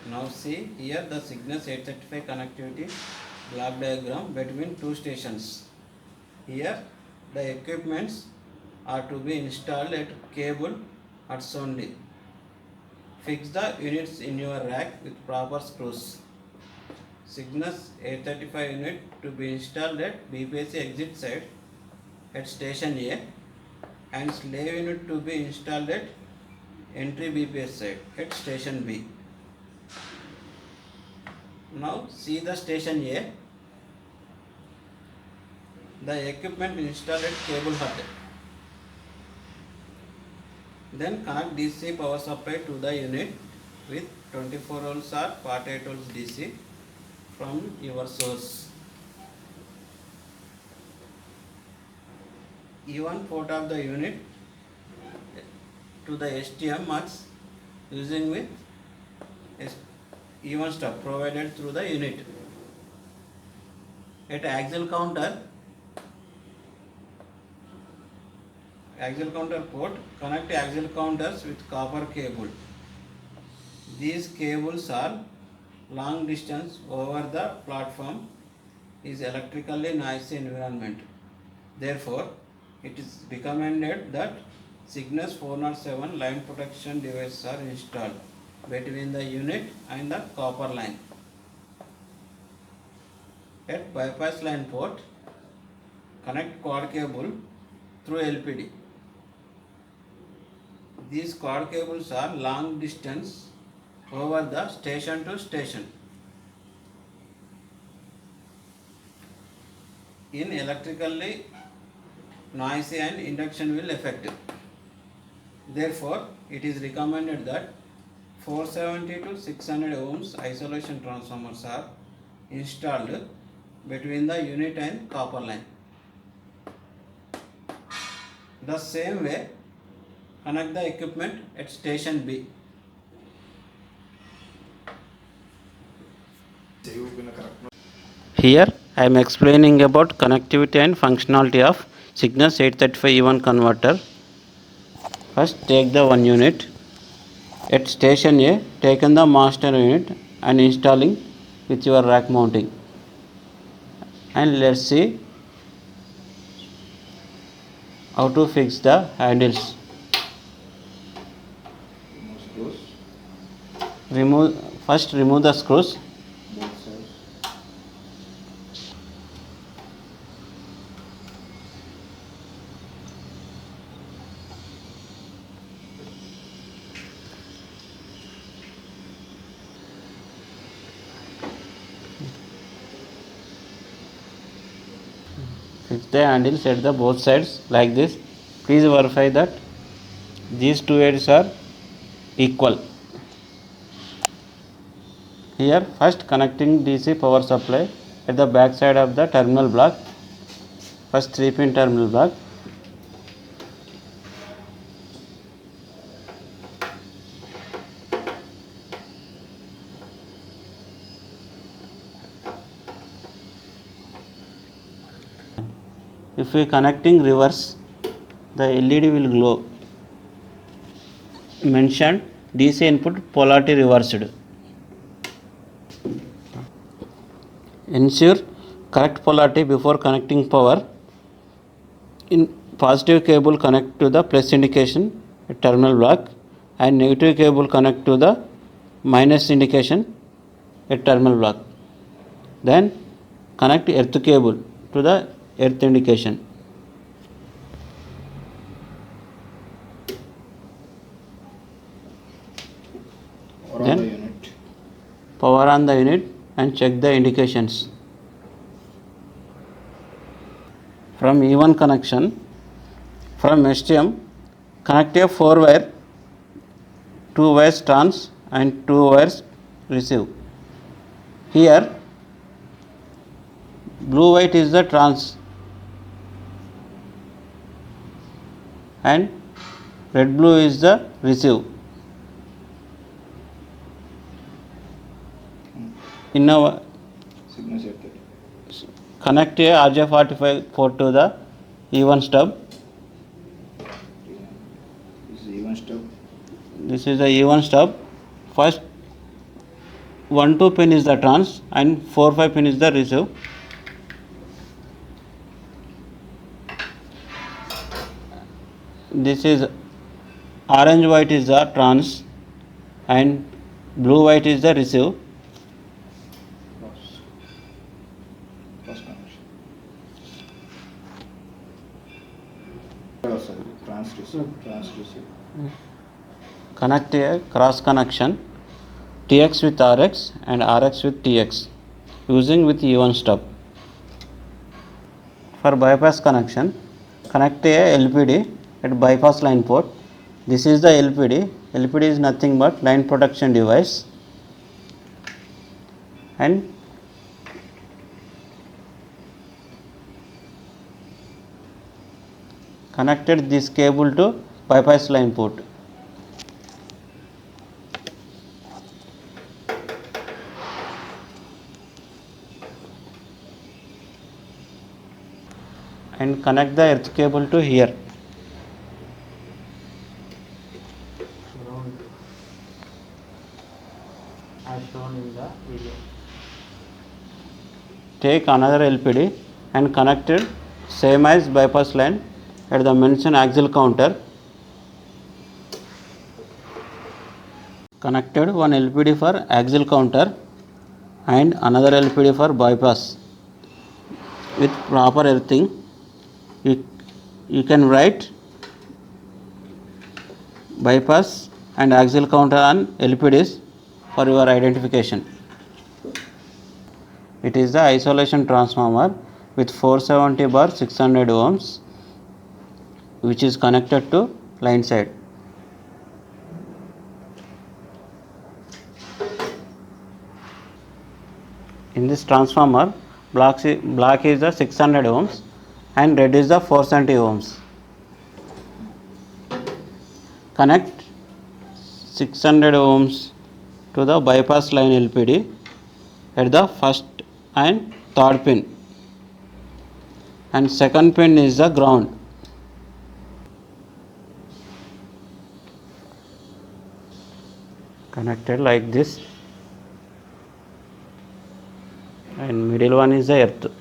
Now see here the Cygnus 835 connectivity block diagram between two stations. Here the equipments are to be installed at cable huts only. Fix the units in your rack with proper screws. Cygnus 835 unit to be installed at BPC exit side at station A and slave unit to be installed at entry BPS side at station B. Now see the station A. The equipment installed at cable hut. Then connect DC power supply to the unit with 24 volts or 48 volts DC from your source. E1 port of the unit to the STM mux using with E1 stub provided through the unit. At axial counter port, connect axial counters with copper cable. These cables are long distance over the platform is electrically noisy environment. Therefore, it is recommended that Cygnus 407 line protection devices are installed between the unit and the copper line. At bypass line port, connect quad cable through LPD. These quad cables are long distance over the station to station. In electrically noisy and induction will affect. Therefore, it is recommended that 470 to 600 ohms isolation transformers are installed between the unit and copper line. The same way, connect the equipment at station B. Here I am explaining about connectivity and functionality of Cygnus 835 E1 converter. First take the one unit. At station A, taken the master unit and installing with your rack mounting. And let's see how to fix the handles. First remove the screws. Fix the handles at the both sides like this. Please verify that these two ends are equal. Here first connecting DC power supply at the back side of the terminal block. First 3-pin terminal block. If we connecting reverse, the LED will glow. Mentioned DC input polarity reversed. Ensure correct polarity before connecting power. In positive cable connect to the plus indication at terminal block and negative cable connect to the minus indication at terminal block. Then connect earth cable to the earth indication. Then power on the unit and check the indications. From E1 connection, from STM, connect a 4-wire, 2 wires trans and 2 wires receive. Here, blue white is the trans and red blue is the receive. In our connect a RJ45 port to the E1 stub. This is the E1 stub. First 1 2 pin is the trans and 4 5 pin is the receive. This is orange white is the trans and blue white is the receive. Cross connection. Trans-receive. Connect a cross connection TX with RX and RX with TX using with E1 stub. For bypass connection, connect a LPD at bypass line port. This is the LPD. LPD is nothing but line protection device, and connected this cable to bypass line port. And connect the earth cable to here. As shown in the video. Take another LPD and connect it same as bypass line at the mentioned axial counter. Connected one LPD for axial counter and another LPD for bypass with proper earthing. You can write bypass and axial counter on LPDs for your identification. It is the isolation transformer with 470 bar 600 ohms which is connected to line side. In this transformer, black is the 600 ohms and red is the 470 ohms. Connect 600 ohms to the bypass line LPD at the first and third pin, and second pin is the ground. Connected like this, and middle one is the earth.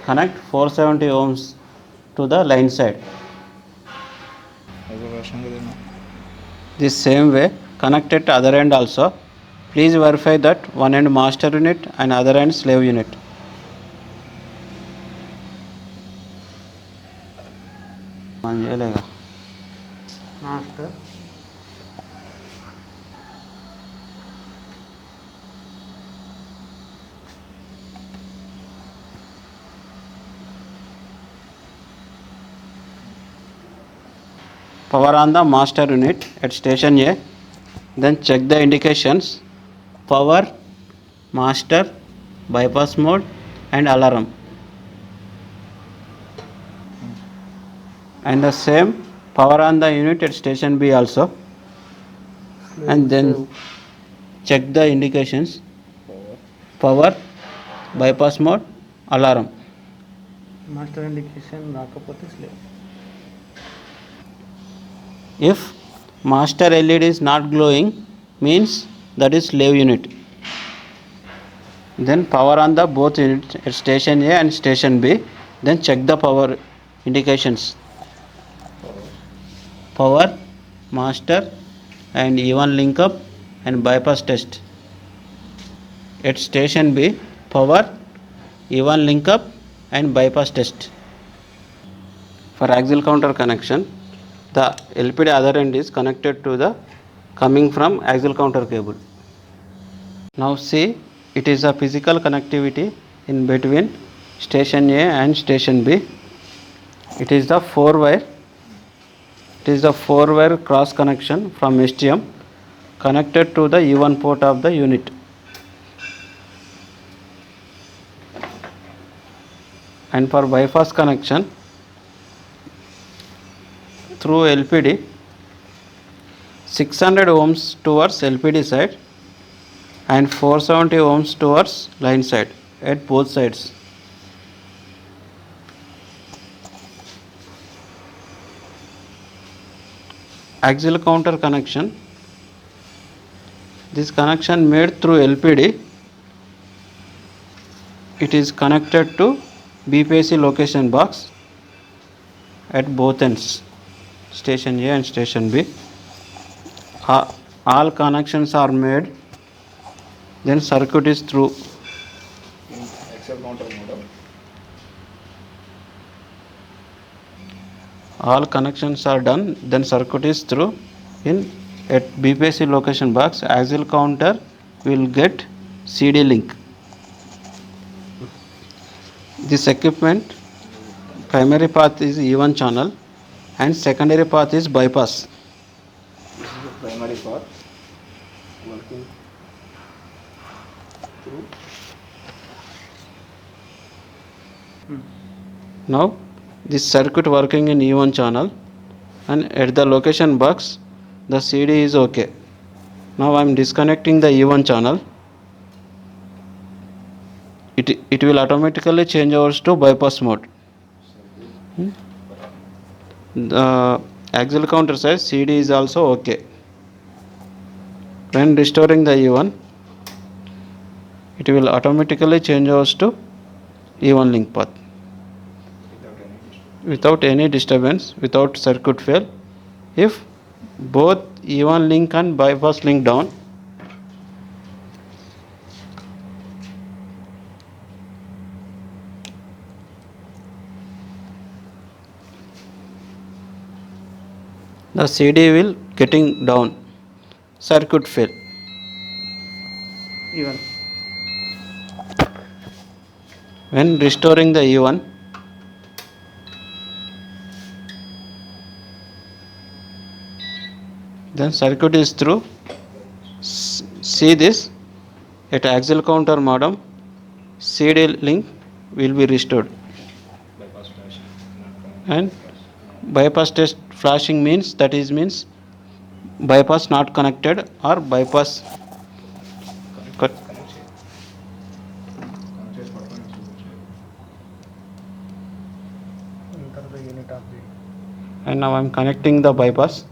Connect 470 ohms to the line side. This same way connect at other end also. Please verify that one end master unit and other end slave unit. Master. Power on the master unit at station A. Then check the indications: power, master, bypass mode and alarm. And the same power on the unit at station B also. And then check the indications: power, bypass mode, alarm. Master indication రాకపోతే slave. If master LED is not glowing, means that is slave unit. Then power on the both units at station A and station B. Then check the power indications: power, master and E1 link up and bypass test. At station B, power, E1 link up and bypass test. For axial counter connection, the LPD other end is connected to the coming from axial counter cable. Now see, it is a physical connectivity in between station A and station B. It is the 4-wire. It is the 4-wire cross connection from STM connected to the E1 port of the unit. And for bypass connection, through LPD, 600 ohms towards LPD side and 470 ohms towards line side at both sides. axial counter connection. This connection made through LPD. It is connected to BPC location box at both ends, station A and station B. All connections are made. Then circuit is through. In axial counter model. All connections are done. Then circuit is through. In at BPC location box, axial counter will get CD link. This equipment primary path is E1 channel and secondary path is bypass. This is the primary part working through. Now this circuit working in E1 channel and at the location box the CD is okay. Now I am disconnecting the E1 channel. It will automatically change over to bypass mode. The axial counter says CD is also okay. When restoring the E1, it will automatically change over to E1 link path without any disturbance, without circuit fail. If both E1 link and bypass link down, the CD will getting down, circuit fail. Even When restoring the E1, then circuit is through. See this, at axial counter modem, CD link will be restored. bypass flash. And bypass test flashing means bypass not connected or bypass cut. Enter the unit of the And now I am connecting the bypass.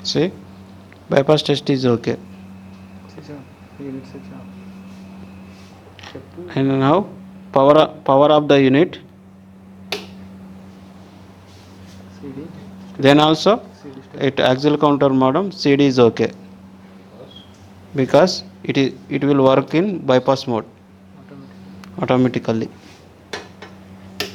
See, bypass test is okay. unit switch off. And now power of the unit. CD. Then also CD at axial counter modem CD is okay because it will work in bypass mode automatically. automatically.